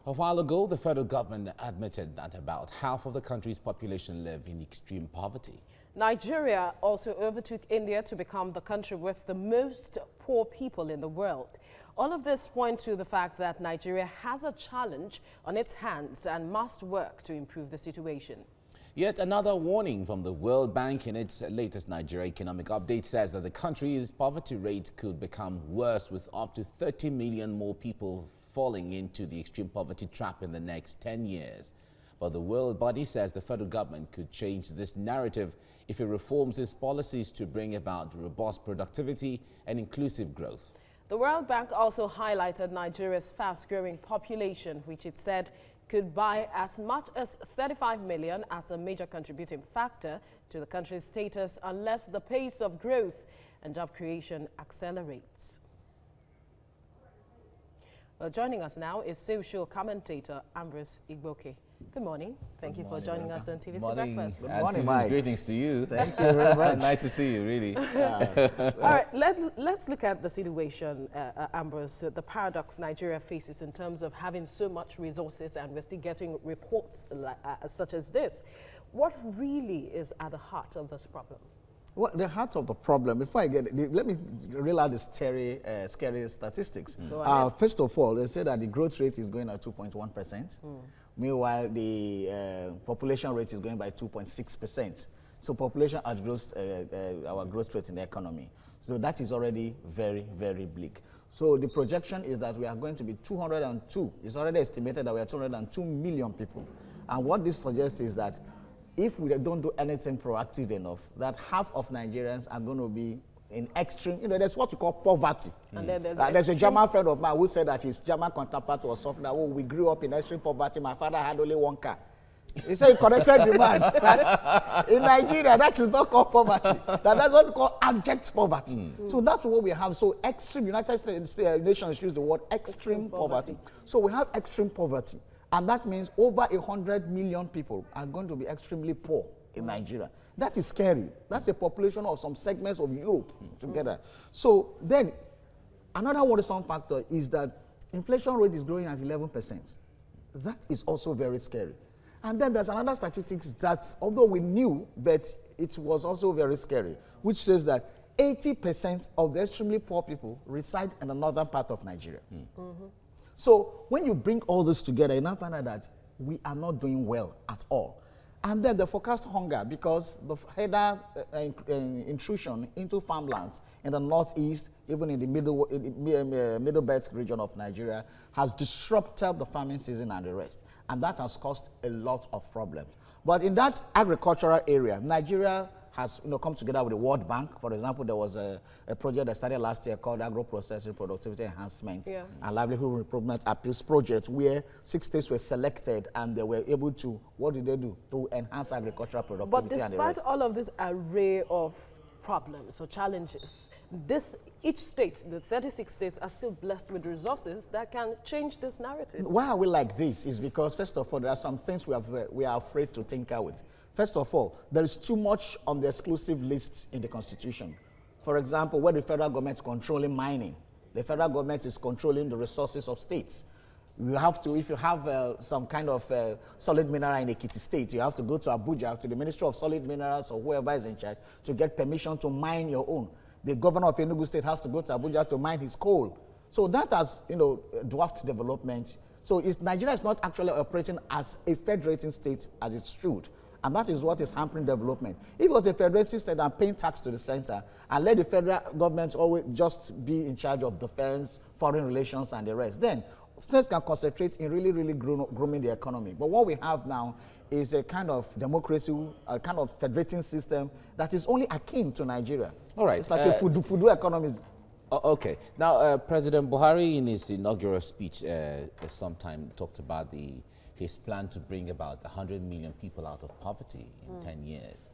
A while ago, the federal government admitted that about half of the country's population live in extreme poverty. Nigeria also overtook India to become the country with the most poor people in the world. All of this point to the fact that Nigeria has a challenge on its hands and must work to improve the situation. Yet another warning from the World Bank in its latest Nigeria economic update says that the country's poverty rate could become worse, with up to 30 million more people falling into the extreme poverty trap in the next 10 years. But the world body says the federal government could change this narrative if it reforms its policies to bring about robust productivity and inclusive growth. The World Bank also highlighted Nigeria's fast-growing population, which it said could buy as much as 35 million as a major contributing factor to the country's status unless the pace of growth and job creation accelerates. Well, joining us now is social commentator Ambrose Igboke. Good morning. Thank you for joining us on TVC Breakfast. Good morning, Mike. Greetings to you. Thank you very much. Nice to see you, really. All right, let's look at the situation, Ambrose, the paradox Nigeria faces in terms of having so much resources and we're still getting reports such as this. What really is at the heart of this problem? Well, the heart of the problem, before I get it, let me reel out the scary statistics. First of all, they say that the growth rate is going at 2.1%. Meanwhile, the population rate is going by 2.6%. So population outgrows our growth rate in the economy. So that is already very, very bleak. So the projection is that we are going to be 202. It's already estimated that we are 202 million people. And what this suggests is that if we don't do anything proactive enough, that half of Nigerians are going to be in extreme, there's what we call poverty. And then there's a German friend of mine who said that his German counterpart was something that, we grew up in extreme poverty. My father had only one car. He said he corrected the man. That in Nigeria, that is not called poverty. That's what we call abject poverty. So that's what we have. So extreme, United States nations use the word extreme poverty. So we have extreme poverty. And that means over 100 million people are going to be extremely poor in Nigeria. That is scary. That's a population of some segments of Europe together. So then, another worrisome factor is that inflation rate is growing at 11%. That is also very scary. And then there's another statistics that, although we knew, but it was also very scary, which says that 80% of the extremely poor people reside in the northern part of Nigeria. So when you bring all this together, you now find out that we are not doing well at all. And then the forecast hunger, because the header intrusion into farmlands in the northeast, even in the middle belt region of Nigeria, has disrupted the farming season and the rest. And that has caused a lot of problems. But in that agricultural area, Nigeria has come together with the World Bank. For example, there was a project that started last year called Agro-Processing Productivity Enhancement and Livelihood Improvement Appeals Project, where 6 states were selected and they were able to, what did they do? To enhance agricultural productivity. But despite all of this array of problems or challenges, each state, the 36 states, are still blessed with resources that can change this narrative. Why are we like this is because, first of all, there are some things we are afraid to tinker with. First of all, there is too much on the exclusive lists in the Constitution. For example, where the federal government is controlling mining, the federal government is controlling the resources of states. You have to, if you have some kind of solid mineral in Ekiti State, you have to go to Abuja, to the Ministry of Solid Minerals or whoever is in charge to get permission to mine your own. The governor of Enugu State has to go to Abuja to mine his coal. So that has, dwarfed development. So Nigeria is not actually operating as a federating state as it should. And that is what is hampering development. If it was a federating state and paying tax to the center and let the federal government always just be in charge of defense, foreign relations, and the rest, then states can concentrate in really, really grooming the economy. But what we have now is a kind of democracy, a kind of federating system that is only akin to Nigeria. All right. It's like a fudu economy. Okay. Now, President Buhari, in his inaugural speech sometime, talked about his plan to bring about 100 million people out of poverty in 10 years.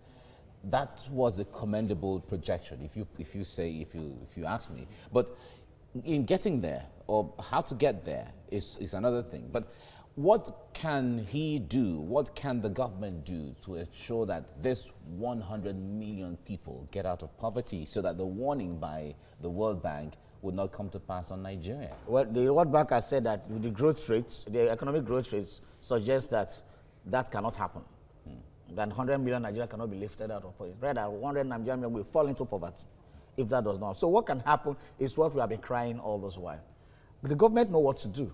That was a commendable projection, if you ask me. But in getting there, or how to get there, is another thing. But what can he do? What can the government do to ensure that this 100 million people get out of poverty, so that the warning by the World Bank would not come to pass on Nigeria. Well, the World Bank has said that the growth rates, the economic growth rates, suggest that that cannot happen. That 100 million Nigeria cannot be lifted out of poverty. Rather, 100 Nigerian will fall into poverty if that does not. So what can happen is what we have been crying all this while. But the government know what to do.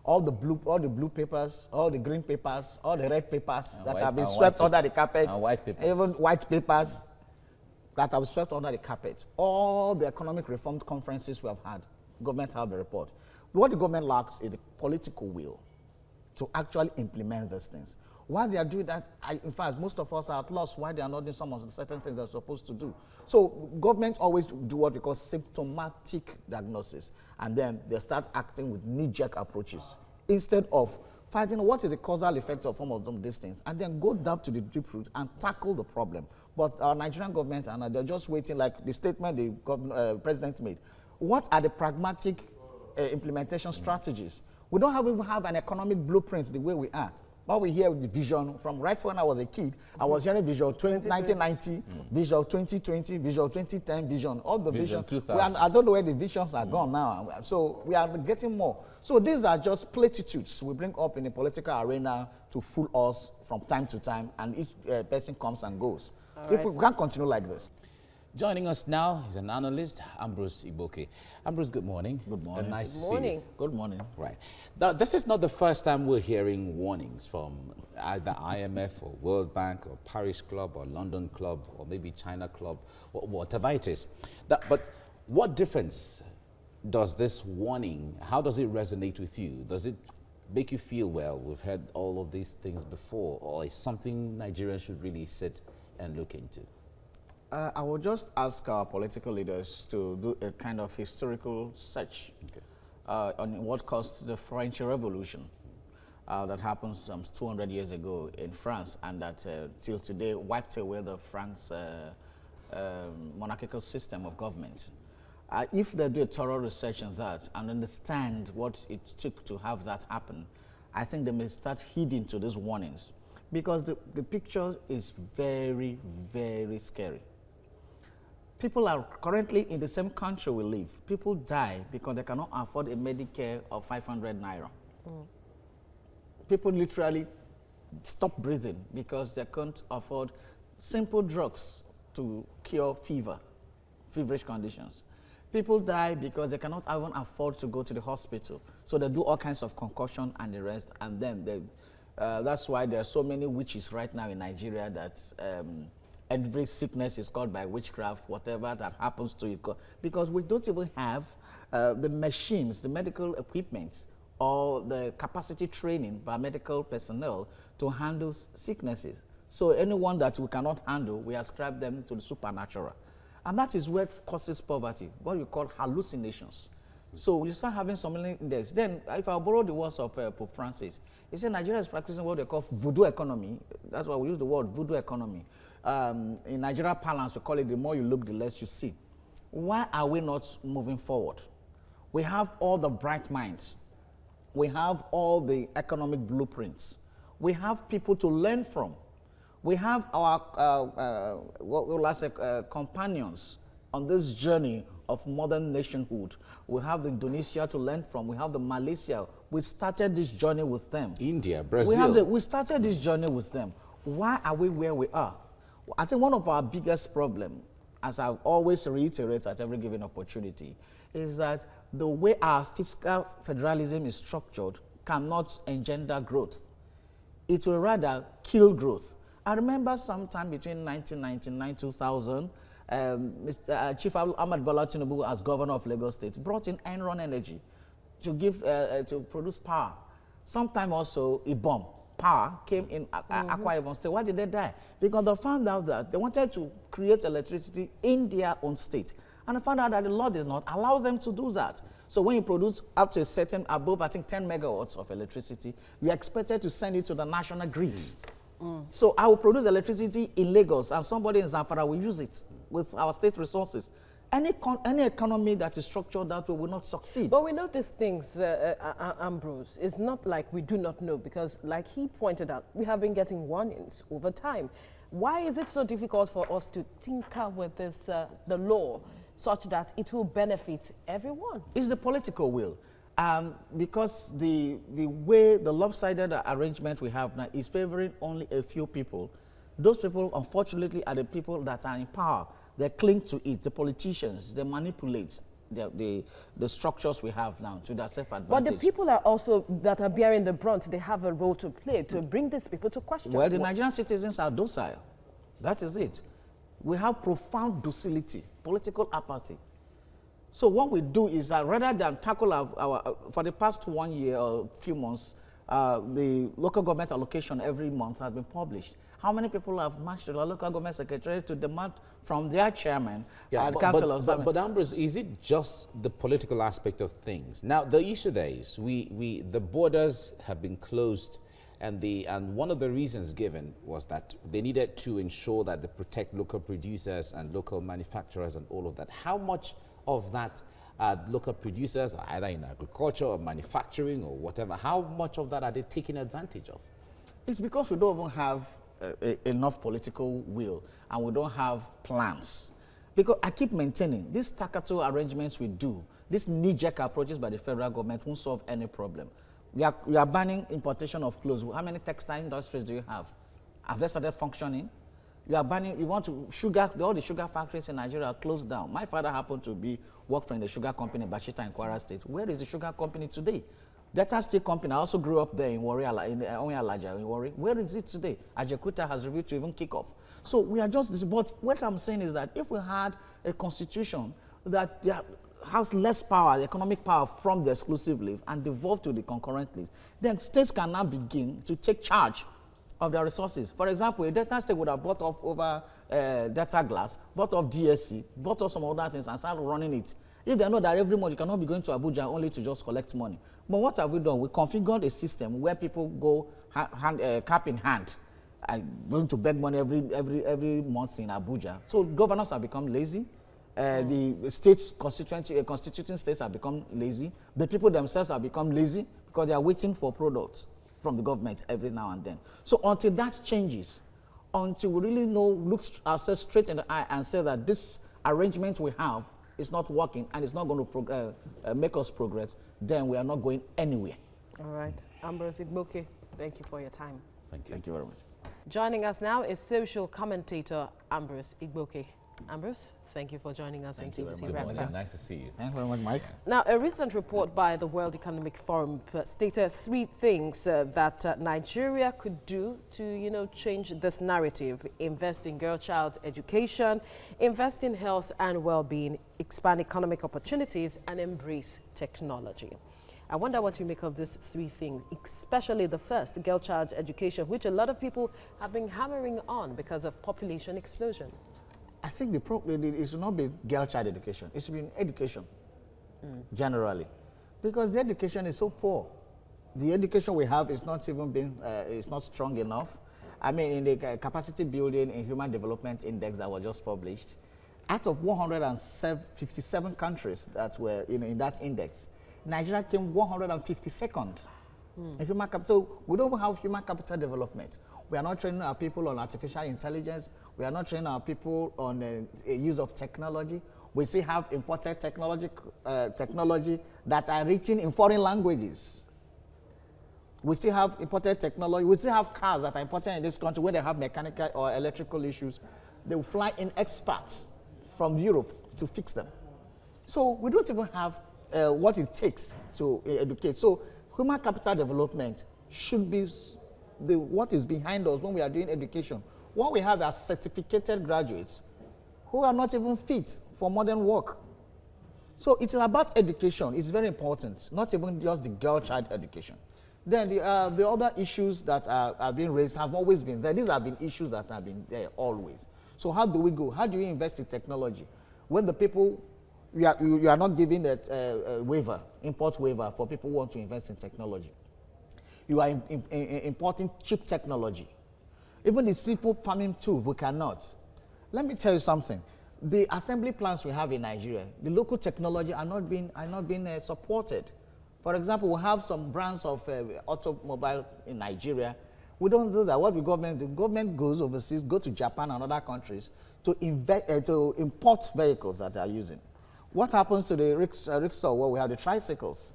All the blue papers, all the green papers, all the red papers that have been swept under the carpet, and white papers. even white papers that have been swept under the carpet, all the economic reform conferences we have had, government have a report. What the government lacks is the political will to actually implement these things. While they are doing that, in fact, most of us are at loss why they are not doing some of the certain things they're supposed to do. So government always do what we call symptomatic diagnosis, and then they start acting with knee-jerk approaches instead of finding what is the causal effect of some of these things, and then go down to the deep root and tackle the problem. But our Nigerian government, and they're just waiting, like the statement the president made. What are the pragmatic implementation strategies? We don't even have an economic blueprint the way we are. What we hear with the vision, from right when I was a kid, I was hearing vision 1990, vision 2020, vision 2010, vision, all the vision. I don't know where the visions are gone now. So we are getting more. So these are just platitudes we bring up in the political arena to fool us from time to time, and each person comes and goes. If we can't continue like this. Joining us now is an analyst, Ambrose Iboke. Ambrose, good morning. Good morning. Nice to see you. Good morning. Right. Now, this is not the first time we're hearing warnings from either IMF or World Bank or Paris Club or London Club or maybe China Club or whatever it is. But what difference does this warning, how does it resonate with you? Does it make you feel, well, we've heard all of these things before, or is something Nigerians should really sit and look into? I will just ask our political leaders to do a kind of historical search on what caused the French Revolution that happened some 200 years ago in France, and that till today wiped away the France monarchical system of government. If they do a thorough research on that and understand what it took to have that happen, I think they may start heeding to these warnings, because the picture is very, very scary. People are currently in the same country we live. People die because they cannot afford a Medicare of 500 naira. People literally stop breathing because they can't afford simple drugs to cure feverish conditions. People die because they cannot even afford to go to the hospital. So they do all kinds of concoction and the rest, and then that's why there are so many witches right now in Nigeria that every sickness is caused by witchcraft, whatever that happens to you, because we don't even have the machines, the medical equipment, or the capacity training by medical personnel to handle sicknesses. So anyone that we cannot handle, we ascribe them to the supernatural. And that is what causes poverty, what we call hallucinations. So you start having so many index. Then, if I borrow the words of Pope Francis, he said Nigeria is practicing what they call voodoo economy. That's why we use the word voodoo economy. In Nigeria parlance, we call it the more you look, the less you see. Why are we not moving forward? We have all the bright minds. We have all the economic blueprints. We have people to learn from. We have our companions on this journey of modern nationhood. We have the Indonesia to learn from. We have the Malaysia. We started this journey with them. India, Brazil. We started this journey with them. Why are we where we are? I think one of our biggest problems, as I always reiterate at every given opportunity, is that the way our fiscal federalism is structured cannot engender growth. It will rather kill growth. I remember sometime between 1999-2000, Chief Ahmad Bola Tinubu, as governor of Lagos State, brought in Enron Energy to to produce power. Sometime also, Ibom power came in Akwa Ibom State. Why did they die? Because they found out that they wanted to create electricity in their own state, and they found out that the law did not allow them to do that. So when you produce up to a certain, above I think 10 megawatts of electricity, you're expected to send it to the national grid. So I will produce electricity in Lagos, and somebody in Zamfara will use it with our state resources. Any economy that is structured that way will not succeed. But we know these things, Ambrose. It's not like we do not know, because like he pointed out, we have been getting warnings over time. Why is it so difficult for us to tinker with this, the law, such that it will benefit everyone? It's the political will. Because the way the lopsided arrangement we have now is favoring only a few people. Those people, unfortunately, are the people that are in power. They cling to it. The politicians, they manipulate the structures we have now to their self-advantage. But the people are also, that are bearing the brunt, they have a role to play to bring these people to question. Well, the Nigerian citizens are docile. That is it. We have profound docility, political apathy. So what we do is that rather than tackle our for the past 1 year or few months, the local government allocation every month has been published. How many people have marched to the local government secretariat to demand from their chairman and councillors? But Ambrose, is it just the political aspect of things? Now, the issue there is the borders have been closed, and one of the reasons given was that they needed to ensure that they protect local producers and local manufacturers and all of that. How much of that local producers, either in agriculture or manufacturing or whatever, how much of that are they taking advantage of? It's because we don't even have enough political will and we don't have plans. Because I keep maintaining these staccato arrangements we do, these knee-jerk approaches by the federal government won't solve any problem. We are banning importation of clothes. How many textile industries do you have? Have they started functioning? You are banning, you want to, all the sugar factories in Nigeria are closed down. My father happened to work for the sugar company in Bashita in Kwara State. Where is the sugar company today? Delta Steel Company, I also grew up there in Warri, in Warri. Where is it today? Ajakuta has reviewed to even kick off. So we are just, but what I'm saying is that if we had a constitution that has less power, economic power from the exclusive leave and devolved to the concurrent leave, then states can now begin to take charge of their resources. For example, a Delta State would have bought off over Delta Glass, bought off DSC, bought off some other things and started running it. If they know that every month you cannot be going to Abuja only to just collect money. But what have we done? We configured a system where people go cap in hand, going to beg money every month in Abuja. So governors have become lazy. The states, constituting states have become lazy. The people themselves have become lazy because they are waiting for products from the government every now and then. So until that changes, until we really look ourselves straight in the eye and say that this arrangement we have is not working and it's not going to make us progress, then we are not going anywhere. All right. Ambrose Igboke, thank you for your time. Thank you. Thank you very much. Joining us now is social commentator Ambrose Igboke. Ambrose, thank you for joining us in TVC Breakfast. Nice to see you. Thanks very much, Mike. Now, a recent report by the World Economic Forum stated 3 things that Nigeria could do to, change this narrative: invest in girl-child education, invest in health and well-being, expand economic opportunities, and embrace technology. I wonder what you make of these 3 things, especially the first, girl-child education, which a lot of people have been hammering on because of population explosion. I think the problem is not be girl child education. It should be education, generally, because the education is so poor. The education we have is not even is not strong enough. I mean, in the capacity building and human development index that was just published, out of 157 countries that were in that index, Nigeria came 152nd in human capital. So we don't have human capital development. We are not training our people on artificial intelligence. We are not training our people on use of technology. We still have imported technology that are written in foreign languages. We still have imported technology. We still have cars that are imported in this country where they have mechanical or electrical issues. They will fly in experts from Europe to fix them. So we don't even have what it takes to educate. So human capital development should be what is behind us when we are doing education. What we have are certificated graduates who are not even fit for modern work. So it is about education. It's very important, not even just the girl child education. Then the other issues that are being raised have always been there. These have been issues that have been there always. So how do we go? How do you invest in technology? When the people, you are not giving that waiver, import waiver for people who want to invest in technology. You are importing cheap technology. Even the simple farming tool, we cannot. Let me tell you something. The assembly plants we have in Nigeria, the local technology are not being supported. For example, we have some brands of automobile in Nigeria. We don't do that. What the government do? The government goes overseas, go to Japan and other countries to import vehicles that they are using. What happens to the rickshaw? Well, we have the tricycles.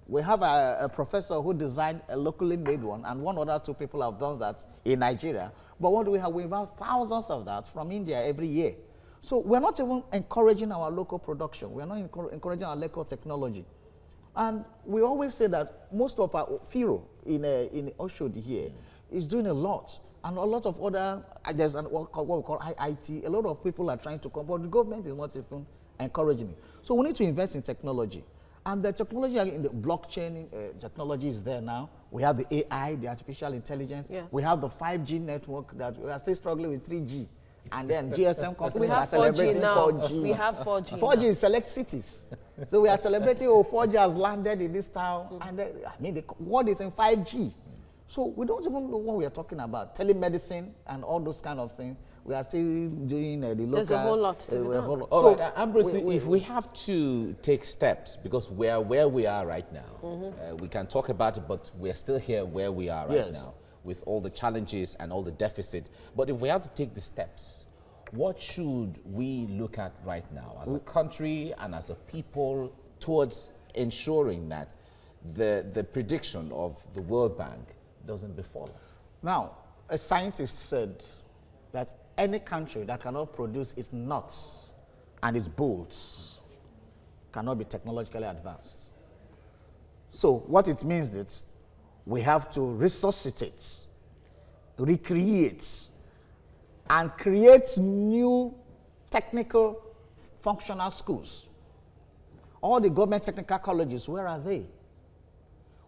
We have a professor who designed a locally made one, and one other two people have done that in Nigeria. But what do we have? We have thousands of that from India every year. So we're not even encouraging our local production. We're not encouraging our local technology. And we always say that most of our FIRO in Oshodi here is doing a lot. And a lot of other, there's what we call IIT, a lot of people are trying to come, but the government is not even encouraging it. So we need to invest in technology. And the technology in the blockchain technology is there now. We have the AI, the artificial intelligence. Yes. We have the 5G network that we are still struggling with 3G. And then GSM companies are 4G celebrating now. 4G. We have 4G 4G now. in select cities. So we are celebrating, 4G has landed in this town. And then, the world is in 5G. So we don't even know what we are talking about. Telemedicine and all those kind of things. We are still doing the local. There's a whole lot to be done. All right, Ambrose, if we have to take steps, because we are where we are right now, we can talk about it, but we are still here where we are right now, with all the challenges and all the deficit. But if we have to take the steps, what should we look at right now as a country and as a people towards ensuring that the prediction of the World Bank doesn't befall us? Now, a scientist said that any country that cannot produce its nuts and its bolts cannot be technologically advanced. So what it means is we have to resuscitate, recreate, and create new technical functional schools. All the government technical colleges, where are they?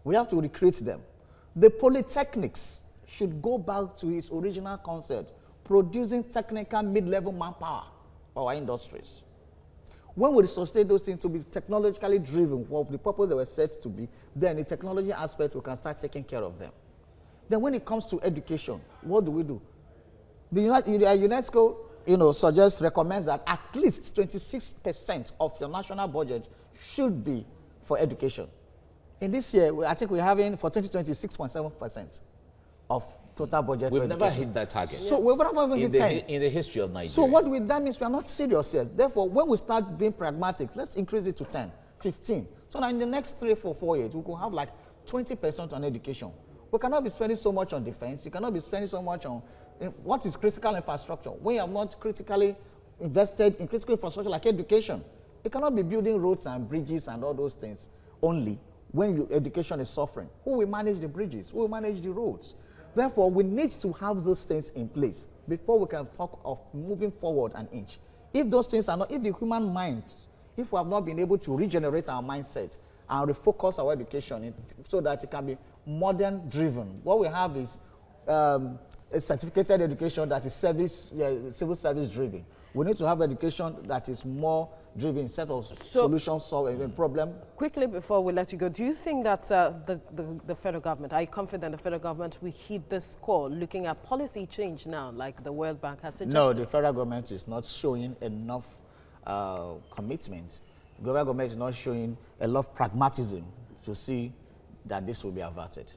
We have to recreate them. The polytechnics should go back to its original concept, producing technical mid-level manpower for our industries. When we resuscitate those things to be technologically driven for the purpose they were set to be, then the technology aspect, we can start taking care of them. Then when it comes to education, what do? The UNESCO, recommends that at least 26% of your national budget should be for education. In this year, I think we're having for 2020 6.7% of total budget. We've for never education. hit that target. So we've never hit 10. In the history of Nigeria. So that means we are not serious here. Therefore, when we start being pragmatic, let's increase it to 10, 15. So now in the next 3, 4 years, we could have like 20% on education. We cannot be spending so much on defense. You cannot be spending so much on what is critical infrastructure. We have not critically invested in critical infrastructure like education. You cannot be building roads and bridges and all those things only when your education is suffering. Who will manage the bridges? Who will manage the roads? Therefore, we need to have those things in place before we can talk of moving forward an inch. If those things are not, if the human mind, if we have not been able to regenerate our mindset and refocus our education so that it can be modern driven, what we have is a certificated education that is civil service driven. We need to have education that is more driven instead of solution solving a problem. Quickly before we let you go, do you think that the federal government, are you confident the federal government will hit this call, looking at policy change now, like the World Bank has suggested? No, the federal government is not showing enough commitment. The federal government is not showing enough pragmatism to see that this will be averted.